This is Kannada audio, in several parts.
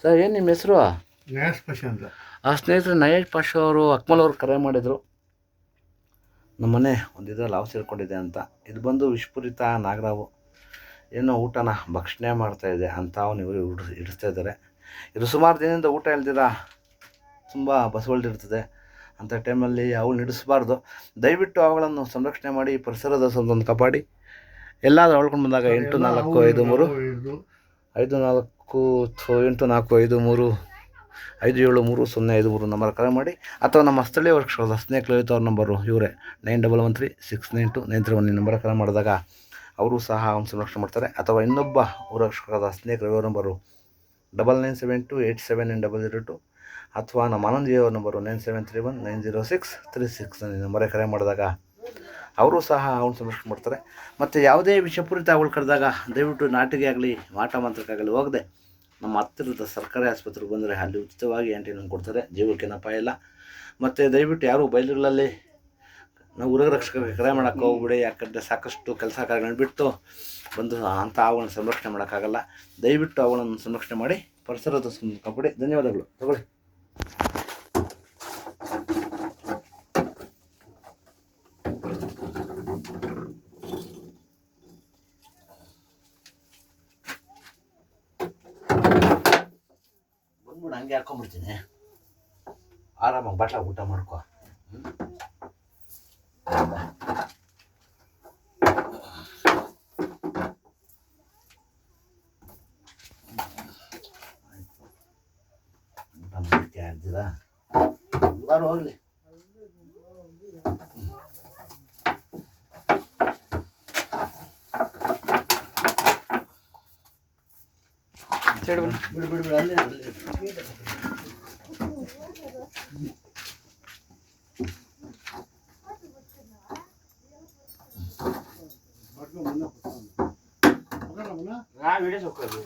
ಸರ್ ಏನು ನಿಮ್ಮ ಹೆಸರು? ನಯಾಸ್ ಪಾಷಾ ಅಂತ. ಆ ಸ್ನೇಹಿತರು ನಯಾಸ್ ಪಾಷಾ ಅವರು ಅಕ್ಮಲ್ ಅವರು ಕರೆ ಮಾಡಿದರು. ನಮ್ಮ ಮನೆ ಒಂದು ಇದರಲ್ಲಿ ಹಾವು ಸೇರಿಕೊಂಡಿದೆ ಅಂತ. ಇದು ಬಂದು ವಿಷಪೂರಿತ ನಾಗರಾವು ಏನೋ ಊಟನ ಭಕ್ಷಣೆ ಮಾಡ್ತಾಯಿದೆ ಅಂತ ಅವನು ಇವರು ಇಡಿಸ್ತಾ ಇದ್ದಾರೆ. ಇದು ಸುಮಾರು ದಿನದಿಂದ ಊಟ ಇಲ್ದಿರ ತುಂಬ ಬಸವಳಿದಿರ್ತದೆ. ಅಂಥ ಟೈಮಲ್ಲಿ ಅವುಗಳನ್ನ ಹಿಡಿಸ್ಬಾರ್ದು. ದಯವಿಟ್ಟು ಅವುಗಳನ್ನು ಸಂರಕ್ಷಣೆ ಮಾಡಿ ಪರಿಸರದ ಒಂದು ಕಾಪಾಡಿ. ಎಲ್ಲಾದರೂ ಅಳ್ಕೊಂಡು ಬಂದಾಗ 8454845453 ನಂಬರ್ ಕರೆ ಮಾಡಿ, ಅಥವಾ ನಮ್ಮ ಸ್ಥಳೀಯ ವರ್ಗದ ಸ್ನೇಕ್ ಲಲಿತ್ ಅವ್ರ ನಂಬರು ಇವರೇ 9113692931 ನಂಬರ್ ಕರೆ ಮಾಡಿದಾಗ ಅವರು ಸಹ ಅವ್ನು ಸಂರಕ್ಷಣೆ ಮಾಡ್ತಾರೆ. ಅಥವಾ ಇನ್ನೊಬ್ಬ ರಕ್ಷಕರಾದ ಸ್ನೇಕ್ ರವಿ ನಂಬರು 9972879002 ಅಥವಾ ನಮ್ಮ ಆನಂದಿಯವರ ನಂಬರು 9731906369 ನಂಬರೇ ಕರೆ ಮಾಡಿದಾಗ ಅವರು ಸಹ ಅವ್ನು ಸಂರಕ್ಷಣೆ ಮಾಡ್ತಾರೆ. ಮತ್ತು ಯಾವುದೇ ವಿಷಪೂರಿತ ಅವುಗಳು ಕರೆದಾಗ ದಯವಿಟ್ಟು ನಾಟಿಗೆ ಆಗಲಿ ಮಾಟ ಮಂತ್ರಕ್ಕಾಗಲಿ ಹೋಗದೆ ನಮ್ಮ ಹತ್ತಿರದ ಸರ್ಕಾರಿ ಆಸ್ಪತ್ರೆಗೆ ಬಂದರೆ ಅಲ್ಲಿ ಉಚಿತವಾಗಿ ಆ್ಯಂಟಿನಮ್ ಕೊಡ್ತಾರೆ. ಜೀವಕ್ಕೇನು ಅಪಾಯ ಇಲ್ಲ. ಮತ್ತು ದಯವಿಟ್ಟು ಯಾರು ಬಯಲುಗಳಲ್ಲಿ ನಾವು ರಕ್ಷಕರಿಗೆ ಕರೆ ಮಾಡೋಕ್ಕೆ ಹೋಗ್ಬಿಡಿ. ಯಾಕಂದರೆ ಸಾಕಷ್ಟು ಕೆಲಸ ಕಾರ್ಯಗಳನ್ನ ಬಿಟ್ಟು ಬಂದು ಅಂಥ ಅವುಗಳನ್ನ ಸಂರಕ್ಷಣೆ ಮಾಡೋಕ್ಕಾಗಲ್ಲ. ದಯವಿಟ್ಟು ಅವುಗಳನ್ನು ಸಂರಕ್ಷಣೆ ಮಾಡಿ ಪರಿಸರದ ಕಾಪಾಡಿ. ಧನ್ಯವಾದಗಳು. ತಗೊಳ್ಳಿ. ಬಂದ್ಬಿಡು, ಹಂಗೆ ಹಾಕೊಂಡ್ಬಿಡ್ತೀನಿ. ಆರಾಮಾಗಿ ಬಾಟ್ಲ ಊಟ ಮಾಡ್ಕೊ. ಊಟ ಮಾಡ್ತೀಯ ಇದ್ದೀರಾ? ಎಲ್ಲರೂ ಹೋಗಲಿ. ಬಿಡು ಬಿಡು ಬಿಡು, ಅಲ್ಲೇ ವಿಡಿಯೋ ಸೊಕ್ಕೋದು.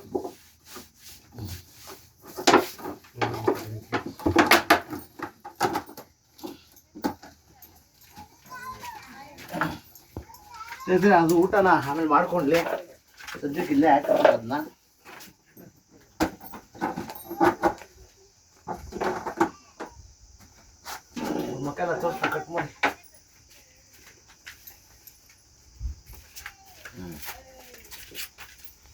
ಅದು ಊಟನ ಆಮೇಲೆ ಮಾಡ್ಕೊಂಡ್ಲಿ, ಸದ್ಯಕ್ಕೆ ಇಲ್ಲೇ ಹಾಕಿ ಅದನ್ನ. ಮಕ್ಕೆಲ್ಲ ತೋರಿಸ್ತಾರೆ.